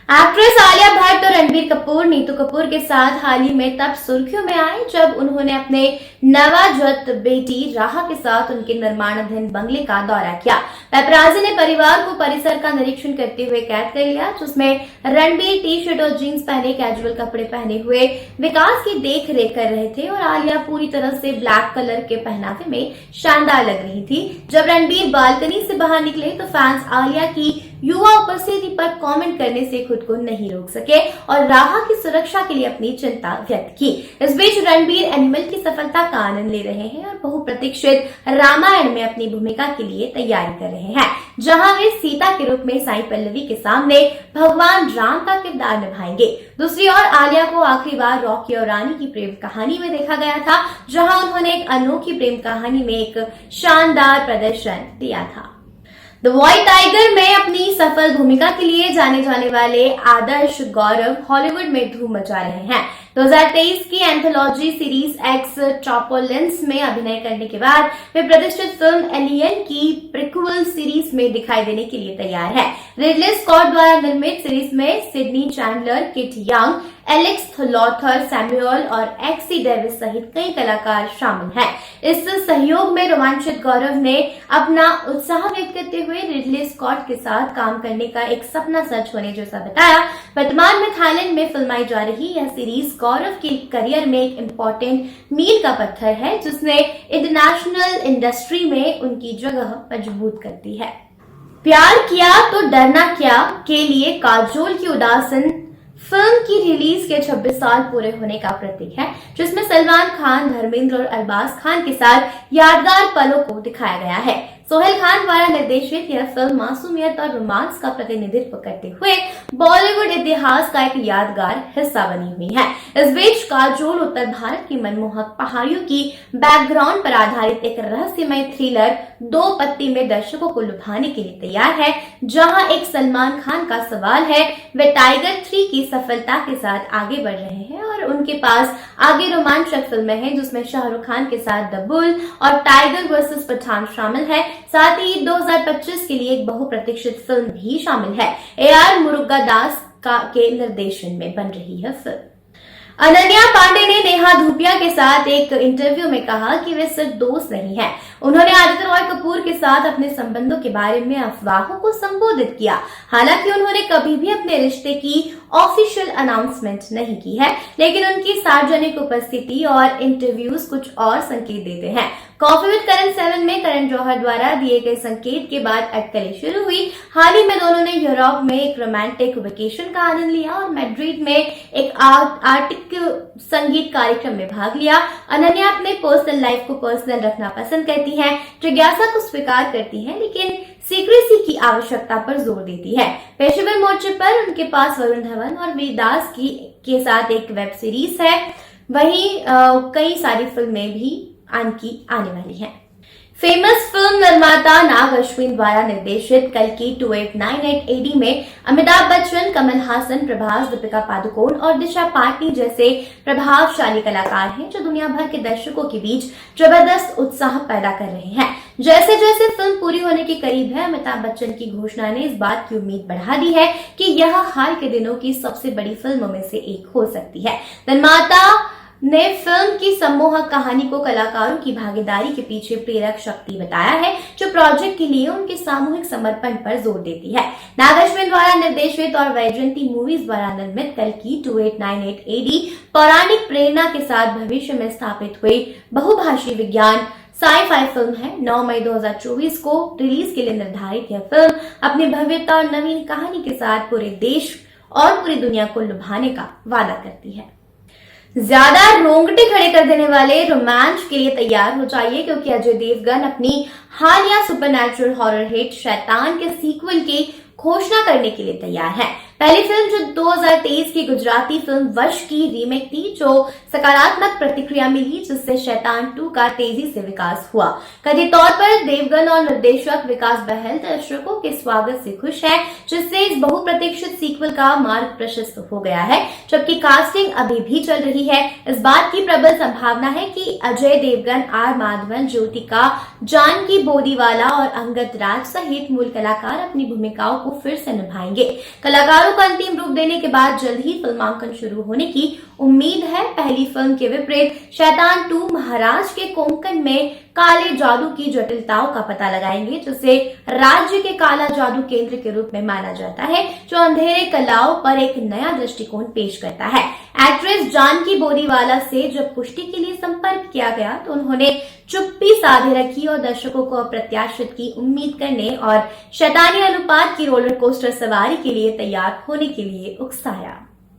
Actress Alia Bhatt और रणबीर कपूर नीतू कपूर के साथ हाल ही में तब सुर्खियों में आए जब उन्होंने अपने नवजात बेटी राहा के साथ उनके निर्माणाधीन बंगले का दौरा किया। पेपराजी ने परिवार को परिसर का निरीक्षण करते हुए कैद कर लिया, जिसमें रणबीर टी शर्ट और जीन्स पहने कैजुअल कपड़े पहने हुए विकास की देख रेख कर रहे थे और आलिया पूरी तरह से ब्लैक कलर के पहनावे में शानदार लग रही थी। जब रणबीर बालकनी से बाहर निकले तो फैंस आलिया की युवा उपस्थिति पर कमेंट करने से खुद को नहीं रोक सके और राहा की सुरक्षा के लिए अपनी चिंता व्यक्त की। इस बीच रणबीर एनिमल की सफलता का आनंद ले रहे हैं और बहुप्रतीक्षित रामायण में अपनी भूमिका के लिए तैयारी कर रहे हैं, जहां वे सीता के रूप में साई पल्लवी के सामने भगवान राम का किरदार निभाएंगे। दूसरी ओर आलिया को आखिरी बार रॉकी और रानी की प्रेम कहानी में देखा गया था, जहां उन्होंने एक अनोखी प्रेम कहानी में एक शानदार प्रदर्शन दिया था। द व्हाइट टाइगर में अपनी सफल भूमिका के लिए जाने जाने वाले आदर्श गौरव हॉलीवुड में धूम मचा रहे हैं। 2023 की एंथोलॉजी सीरीज एक्स ट्रापोलेंस में अभिनय करने के बाद वे प्रतिष्ठित फिल्म एलियन की प्रीक्वल सीरीज में दिखाई देने के लिए तैयार है। रिडले स्कॉट द्वारा निर्मित सीरीज में Sydney Chandler, Kit Young, Alex Lawther, Samuel और एक्सी डेविस सहित कई कलाकार शामिल हैं। इस सहयोग में रोमांचित गौरव ने अपना उत्साह व्यक्त करते हुए रिडले स्कॉट के साथ काम करने का एक सपना सच होने जैसा बताया। वर्तमान में थाईलैंड में फिल्माई जा रही यह सीरीज गौरव के करियर में एक इम्पोर्टेंट मील का पत्थर है, जिसने इंटरनेशनल इंडस्ट्री में उनकी जगह मजबूत करती है। प्यार किया तो डरना क्या के लिए काजोल की उदासन फिल्म की रिलीज के 26 साल पूरे होने का प्रतीक है, जिसमें सलमान खान, धर्मेंद्र और अरबाज खान के साथ यादगार पलों को दिखाया गया है। सोहेल खान द्वारा निर्देशित यह फिल्म मासूमियत और रोमांस का प्रतिनिधित्व करते हुए बॉलीवुड इतिहास का एक यादगार हिस्सा बनी हुई है। इस बीच काजोल उत्तर भारत की मनमोहक पहाड़ियों की बैकग्राउंड पर आधारित एक रहस्यमय थ्रिलर दो पत्ती में दर्शकों को लुभाने के लिए तैयार है, जहां एक सलमान खान का सवाल है वे टाइगर 3 की सफलता के साथ आगे बढ़ रहे हैं और उनके पास आगे रोमांचक फिल्में हैं, जिसमें शाहरुख खान के साथ द बुल और टाइगर वर्सेस पठान शामिल है। साथ ही 2025 के लिए एक बहुप्रतीक्षित फिल्म भी शामिल है। AR मुरुगदास के निर्देशन में बन रही है फिल्म। अनन्या पांडे ने नेहा धूपिया के साथ एक इंटरव्यू में कहा कि वे सिर्फ दोस्त नहीं हैं। उन्होंने आदित्य रॉय कपूर के साथ अपने संबंधों के बारे में अफवाहों को संबोधित किया। हालांकि उन्होंने कभी भी अपने रिश्ते की ऑफिशियल अनाउंसमेंट नहीं की है, लेकिन उनकी सार्वजनिक उपस्थिति और इंटरव्यूज कुछ और संकेत देते हैं। कॉफी विद करण 7 में करण जौहर द्वारा दिए गए संकेत के बाद अटकलें शुरू हुई। हाल ही में दोनों ने यूरोप में एक रोमांटिक वेकेशन का आनंद लिया और मैड्रिड में एक आर्टिक संगीत कार्यक्रम में भाग लिया। अनन्या अपने पर्सनल लाइफ को पर्सनल रखना पसंद करती हैं, जिज्ञासा को स्वीकार करती हैं, लेकिन सीक्रेसी की आवश्यकता पर जोर देती है। पेशेवर मोर्चे पर उनके पास वरुण धवन और वीरदास के साथ एक वेब सीरीज है, वहीं कई सारी फिल्में भी आने वाली हैं। फेमस फिल्म निर्माता नाग अश्विन द्वारा निर्देशित कल की 2898 AD में अमिताभ बच्चन, कमल हासन, प्रभास, दीपिका पादुकोण और दिशा पाटनी जैसे प्रभावशाली कलाकार हैं, जो दुनिया भर के दर्शकों के बीच जबरदस्त उत्साह पैदा कर रहे हैं। जैसे जैसे फिल्म पूरी होने के करीब है, अमिताभ बच्चन की घोषणा ने इस बात की उम्मीद बढ़ा दी है कि यह हाल के दिनों की सबसे बड़ी फिल्मों में से एक हो सकती है। निर्माता ने फिल्म की सम्मोहक कहानी को कलाकारों की भागीदारी के पीछे प्रेरक शक्ति बताया है, जो प्रोजेक्ट के लिए उनके सामूहिक समर्पण पर जोर देती है। नाग अश्विन द्वारा निर्देशित और वैजयंती मूवीज द्वारा निर्मित कल की 2898 AD पौराणिक प्रेरणा के साथ भविष्य में स्थापित हुई बहुभाषी विज्ञान साई-फाई फिल्म है। 9 मई 2024 को रिलीज के लिए निर्धारित यह फिल्म अपनी भव्यता और नवीन कहानी के साथ पूरे देश और पूरी दुनिया को लुभाने का वादा करती है। ज्यादा रोंगटे खड़े कर देने वाले रोमांच के लिए तैयार हो जाइए, क्योंकि अजय देवगन अपनी हालिया सुपरनैचुरल हॉरर हिट शैतान के सीक्वल की घोषणा करने के लिए तैयार है। पहली फिल्म जो 2023 की गुजराती फिल्म वश की रीमेक थी, जो सकारात्मक प्रतिक्रिया मिली, जिससे शैतान 2 का तेजी से विकास हुआ। कथित तौर पर देवगन और निर्देशक विकास बहल दर्शकों के स्वागत से खुश है, जिससे इस बहुप्रतीक्षित सीक्वल का मार्ग प्रशस्त हो गया है। जबकि कास्टिंग अभी भी चल रही है। इस बात की प्रबल संभावना है कि अजय देवगन, आर माधवन, ज्योतिका, जानकी बोदीवाला और अंगद राज सहित मूल कलाकार अपनी भूमिकाओं को फिर से निभाएंगे। कलाकारों खबरों को अंतिम रूप देने के बाद जल्द ही फिल्मांकन शुरू होने की उम्मीद है। पहली फिल्म के विपरीत शैतान 2 महाराज के कोंकण में काले जादू की जटिलताओं का पता लगाएंगे, जिसे राज्य के काला जादू केंद्र के रूप में माना जाता है, जो अंधेरे कलाओं पर एक नया दृष्टिकोण पेश करता है। एक्ट्रेस जानकी बोरीवाला से जब पुष्टि के लिए संपर्क किया गया तो उन्होंने चुप्पी साधे रखी और दर्शकों को अप्रत्याशित की उम्मीद करने और शैतानी अनुपात की रोलर कोस्टर सवारी के लिए तैयार होने के लिए उकसाया।